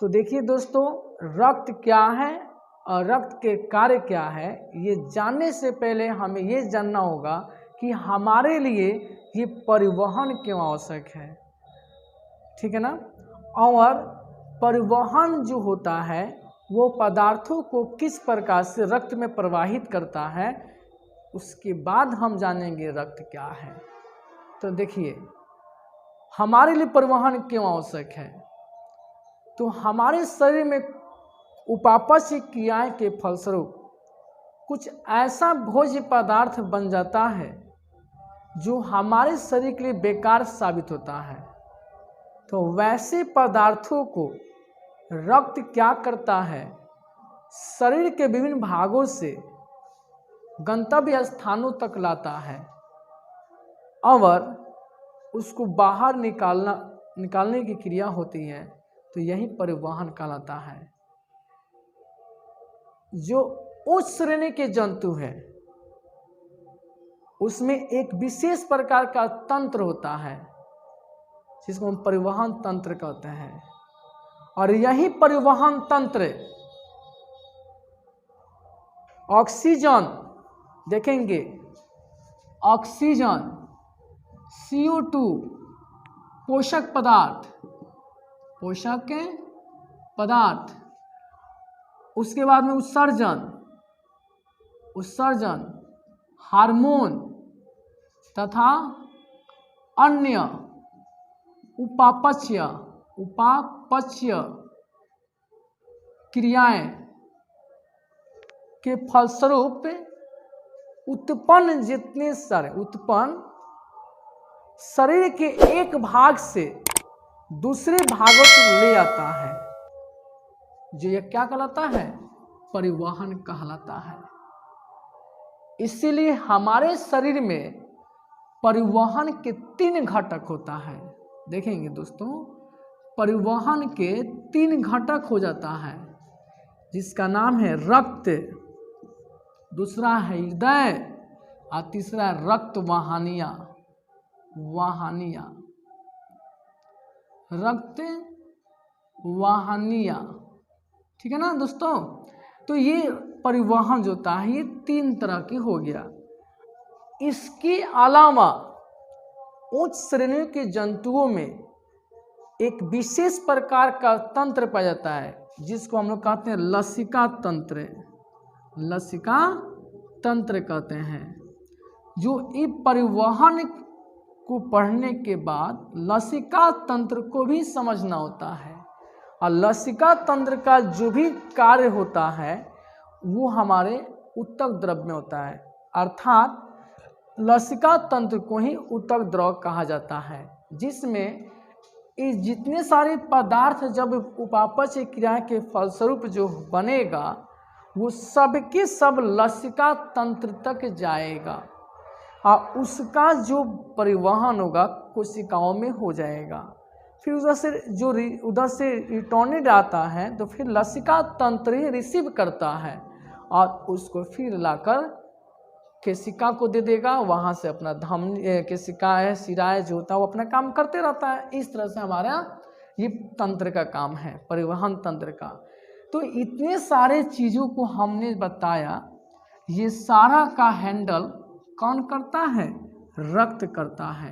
तो देखिए दोस्तों, रक्त क्या है और रक्त के कार्य क्या है, ये जानने से पहले हमें ये जानना होगा कि हमारे लिए ये परिवहन क्यों आवश्यक है। ठीक है ना। और परिवहन जो होता है वो पदार्थों को किस प्रकार से रक्त में प्रवाहित करता है, उसके बाद हम जानेंगे रक्त क्या है। तो देखिए, हमारे लिए परिवहन क्यों आवश्यक है। तो हमारे शरीर में उपापचय क्रियाएं के फलस्वरूप कुछ ऐसा भोज्य पदार्थ बन जाता है जो हमारे शरीर के लिए बेकार साबित होता है। तो वैसे पदार्थों को रक्त क्या करता है, शरीर के विभिन्न भागों से गंतव्य स्थानों तक लाता है और उसको बाहर निकालने की क्रिया होती है। तो यही परिवहन कहलाता है। जो उच्च श्रेणी के जंतु है उसमें एक विशेष प्रकार का तंत्र होता है जिसको हम परिवहन तंत्र कहते हैं। और यही परिवहन तंत्र ऑक्सीजन, देखेंगे ऑक्सीजन, CO2, पोषक पदार्थ, उसके बाद में उत्सर्जन, हार्मोन तथा अन्य उपापचय क्रियाएं के फलस्वरूप उत्पन्न शरीर के एक भाग से दूसरे भागों को ले आता है, जो यह क्या कहलाता है, परिवहन कहलाता है। इसीलिए हमारे शरीर में परिवहन के 3 घटक होता है। देखेंगे दोस्तों, परिवहन के 3 घटक हो जाता है, जिसका नाम है रक्त, दूसरा है हृदय और तीसरा रक्त वाहिनियां। रक्त वाहिनियां, ठीक है ना दोस्तों। तो ये परिवहन जो होता है ये 3 तरह की हो गया। इसके अलावा उच्च श्रेणी के जंतुओं में एक विशेष प्रकार का तंत्र पाया जाता है जिसको हम लोग कहते हैं लसिका तंत्र कहते हैं। जो इस परिवहन को पढ़ने के बाद लसिका तंत्र को भी समझना होता है, और लसिका तंत्र का जो भी कार्य होता है वो हमारे ऊतक द्रव में होता है। अर्थात लसिका तंत्र को ही ऊतक द्रव कहा जाता है, जिसमें इस जितने सारे पदार्थ जब उपापचय क्रिया के फलस्वरूप जो बनेगा वो सबके सब लसिका तंत्र तक जाएगा और उसका जो परिवहन होगा कोशिकाओं में हो जाएगा। फिर उधर से रिटर्न आता है तो फिर लसिका तंत्र ही रिसीव करता है और उसको फिर लाकर केशिका को दे देगा। वहाँ से अपना केशिका है, शिरा है, जो होता है वो अपना काम करते रहता है। इस तरह से हमारा ये तंत्र का काम है, परिवहन तंत्र का। तो इतने सारे चीज़ों को हमने बताया, ये सारा का हैंडल कौन करता है, रक्त करता है।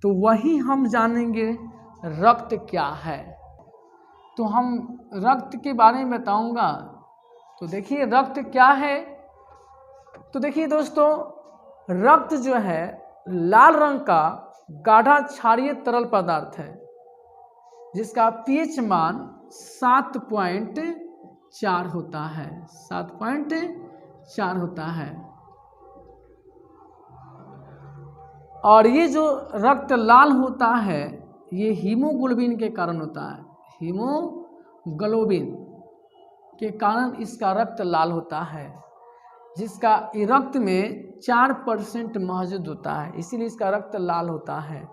तो वही हम जानेंगे रक्त क्या है। तो हम रक्त के बारे में बताऊंगा। तो देखिए रक्त क्या है। तो देखिए दोस्तों, रक्त जो है लाल रंग का गाढ़ा क्षारीय तरल पदार्थ है जिसका पीएच मान 7.4 होता है, 7.4 होता है। और ये जो रक्त लाल होता है ये हीमोग्लोबिन के कारण होता है। हीमोग्लोबिन के कारण इसका रक्त लाल होता है, जिसका रक्त में 4% मौजूद होता है, इसीलिए इसका रक्त लाल होता है।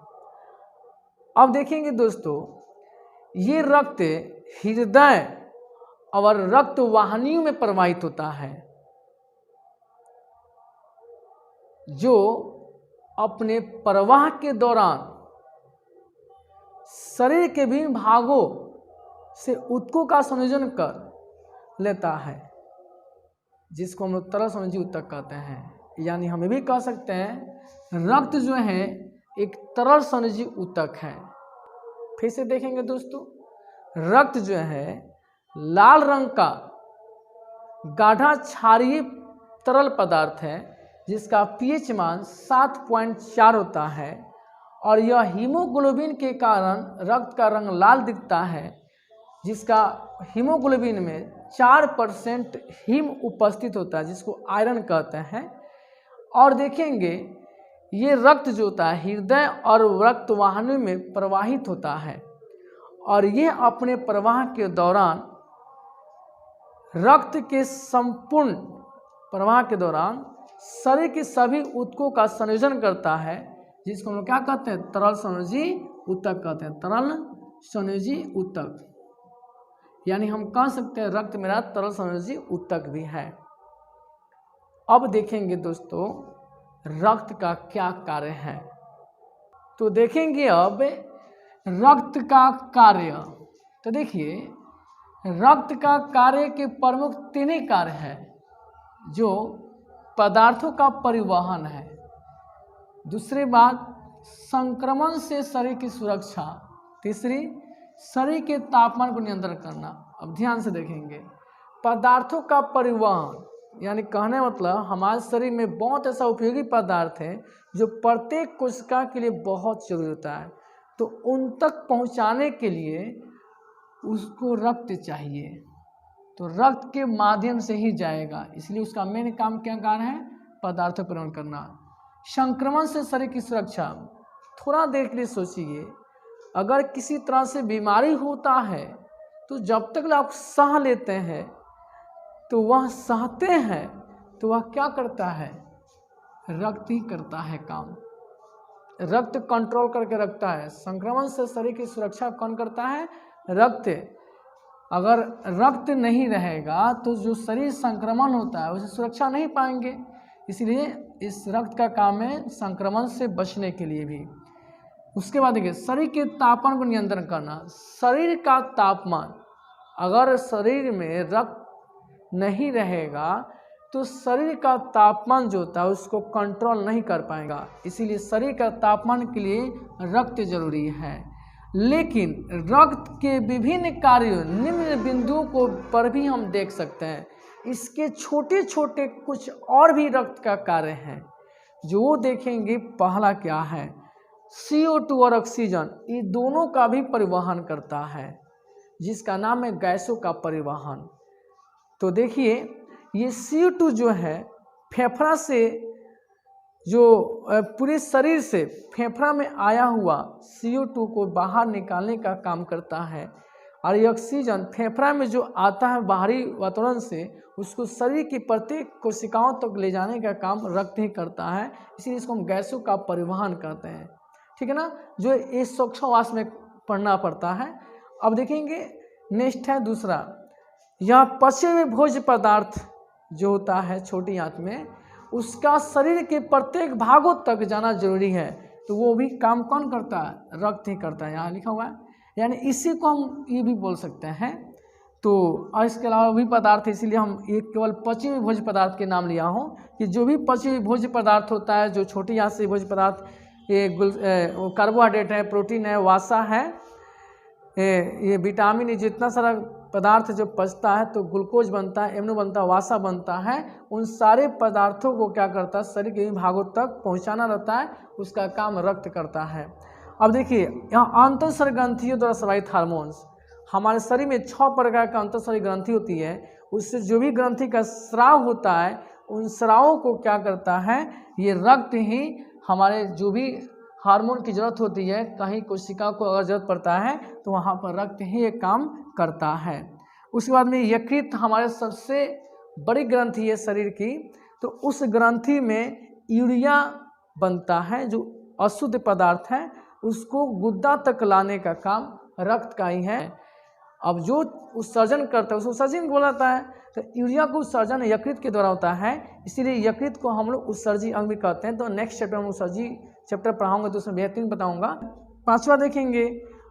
अब देखेंगे दोस्तों, ये रक्त हृदय और रक्त वाहिनियों में प्रवाहित होता है, जो अपने प्रवाह के दौरान शरीर के विभिन्न भागों से ऊतकों का संयोजन कर लेता है, जिसको हम लोग तरल संयोजी ऊतक कहते हैं। यानी हम ये भी कह सकते हैं रक्त जो है एक तरल संयोजी ऊतक है। फिर से देखेंगे दोस्तों, रक्त जो है लाल रंग का गाढ़ा क्षारीय तरल पदार्थ है, जिसका पीएच मान 7.4 होता है, और यह हीमोग्लोबिन के कारण रक्त का रंग लाल दिखता है, जिसका हीमोग्लोबिन में 4% हीम उपस्थित होता है, जिसको आयरन कहते हैं। और देखेंगे ये रक्त जो होता है हृदय और रक्त वाहिनी में प्रवाहित होता है, और ये अपने प्रवाह के दौरान रक्त के संपूर्ण प्रवाह के दौरान शरीर के सभी ऊतकों का संयोजन करता है, जिसको हम लोग क्या कहते हैं, तरल संयोजी ऊतक कहते हैं, तरल संयोजी ऊतक। यानी हम कह सकते हैं रक्त मेरा तरल संयोजी ऊतक भी है। अब देखेंगे दोस्तों रक्त का क्या कार्य है, तो देखेंगे अब रक्त का कार्य। तो देखिए रक्त का कार्य के प्रमुख 3 कार्य हैं, जो पदार्थों का परिवहन है, दूसरी बात संक्रमण से शरीर की सुरक्षा, तीसरी शरीर के तापमान को नियंत्रण करना। अब ध्यान से देखेंगे पदार्थों का परिवहन, यानी कहने मतलब हमारे शरीर में बहुत ऐसा उपयोगी पदार्थ है जो प्रत्येक कोशिका के लिए बहुत जरूरी होता है, तो उन तक पहुंचाने के लिए उसको रक्त चाहिए, तो रक्त के माध्यम से ही जाएगा, इसलिए उसका मेन काम क्या कार्य है, पदार्थों का परिवहन करना। संक्रमण से शरीर की सुरक्षा, थोड़ा देर के लिए सोचिए, अगर किसी तरह से बीमारी होता है तो जब तक आप सह लेते हैं तो वह सहते हैं तो वह क्या करता है, रक्त ही करता है काम, रक्त कंट्रोल करके रखता है। संक्रमण से शरीर की सुरक्षा कौन करता है, रक्त। अगर रक्त नहीं रहेगा तो जो शरीर संक्रमण होता है उसे सुरक्षा नहीं पाएंगे, इसलिए इस रक्त का काम है संक्रमण से बचने के लिए भी। उसके बाद देखिए शरीर के तापमान को नियंत्रण करना। शरीर का तापमान, अगर शरीर में रक्त नहीं रहेगा तो शरीर का तापमान जो होता है उसको कंट्रोल नहीं कर पाएगा, इसीलिए शरीर का तापमान के लिए रक्त जरूरी है। लेकिन रक्त के विभिन्न कार्यों निम्न बिंदुओं को पर भी हम देख सकते हैं। इसके छोटे छोटे कुछ और भी रक्त का कार्य हैं जो वो देखेंगे। पहला क्या है, CO2 और ऑक्सीजन, ये दोनों का भी परिवहन करता है, जिसका नाम है गैसों का परिवहन। तो देखिए ये CO2 जो है फेफड़ा से, जो पूरे शरीर से फेफड़ा में आया हुआ CO2 को बाहर निकालने का काम करता है, और ये ऑक्सीजन फेफड़ा में जो आता है बाहरी वातावरण से उसको शरीर की प्रत्येक कोशिकाओं तक ले जाने का काम रक्त ही करता है, इसलिए इसको हम गैसों का परिवहन कहते हैं, ठीक है ना, जो इस श्वासोच्छ्वास में पढ़ना पड़ता है। अब देखेंगे नेक्स्ट है दूसरा, यह पचे हुए भोज्य पदार्थ जो होता है छोटी आंत में, उसका शरीर के प्रत्येक भागों तक जाना जरूरी है, तो वो भी काम कौन करता है, रक्त ही करता है, यहाँ लिखा हुआ है। यानी इसी को हम ये भी बोल सकते हैं। तो और इसके अलावा भी पदार्थ है, इसीलिए हम एक केवल पचे हुए भोज्य पदार्थ के नाम लिया हूँ कि जो भी पचे हुए भोज्य पदार्थ होता है, जो छोटी आंत से भोज्य पदार्थ, ये कार्बोहाइड्रेट है, प्रोटीन है, वसा है, ये विटामिन, जितना सारा पदार्थ जो पचता है तो ग्लूकोज बनता है, एमनो बनता है, वसा बनता है, उन सारे पदार्थों को क्या करता है, शरीर के भागों तक पहुंचाना रहता है, उसका काम रक्त करता है। अब देखिए यहाँ अंतःशरीर ग्रंथियों द्वारा स्रावित हार्मोन्स, हमारे शरीर में 6 प्रकार का अंतःशरीर ग्रंथि होती है, उससे जो भी ग्रंथि का स्राव होता है उन स्रावों को क्या करता है, ये रक्त ही हमारे जो भी हार्मोन की जरूरत होती है, कहीं कोशिका को अगर जरूरत पड़ता है तो वहाँ पर रक्त ही एक काम करता है। उसके बाद में यकृत हमारे सबसे बड़ी ग्रंथि है शरीर की, तो उस ग्रंथि में यूरिया बनता है, जो अशुद्ध पदार्थ है उसको गुद्दा तक लाने का काम रक्त का ही है। अब जो उत्सर्जन करता है उसको उत्सर्जन बोला जाता है, तो यूरिया को उत्सर्जन यकृत के द्वारा होता है, इसीलिए यकृत को हम लोग उत्सर्जी अंग भी कहते हैं। तो नेक्स्ट चैप्टर में उत्सर्जी चैप्टर पढ़ाऊंगा तो उसमें बेहतरीन बताऊंगा। 5वां देखेंगे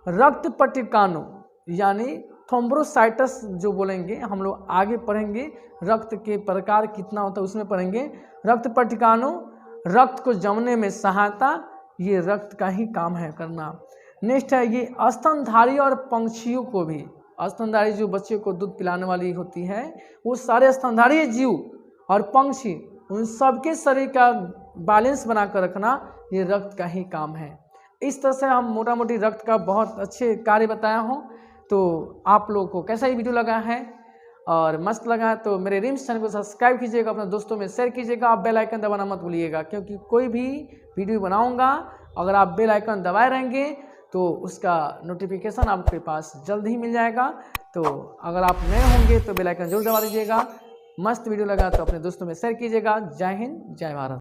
रक्त पट्टिकाणु, यानी थ्रोम्बोसाइटस जो बोलेंगे हम लोग आगे पढ़ेंगे। रक्त के प्रकार कितना होता है उसमें पढ़ेंगे। रक्त पट्टिकाणु रक्त को जमने में सहायता, ये रक्त का ही काम है करना। नेक्स्ट है ये स्तनधारी और पंछियों को भी, स्तनधारी जो बच्चे को दूध पिलाने वाली होती है वो सारे स्तनधारी जीव और पंछी उन सबके शरीर का बैलेंस बनाकर रखना ये रक्त का ही काम है। इस तरह से हम मोटा मोटी रक्त का बहुत अच्छे कार्य बताया हूँ। तो आप लोगों को कैसा ये वीडियो लगा है और मस्त लगा है तो मेरे रिम्स चैनल को सब्सक्राइब कीजिएगा, अपने दोस्तों में शेयर कीजिएगा, आप बेल आइकन दबाना मत भूलिएगा, क्योंकि कोई भी वीडियो बनाऊंगा अगर आप बेल आइकन दबाए रहेंगे तो उसका नोटिफिकेशन आपके पास जल्द ही मिल जाएगा। तो अगर आप नए होंगे तो बेल आइकन जरूर दबा दीजिएगा। मस्त वीडियो लगा तो अपने दोस्तों में शेयर कीजिएगा। जय हिंद, जय भारत।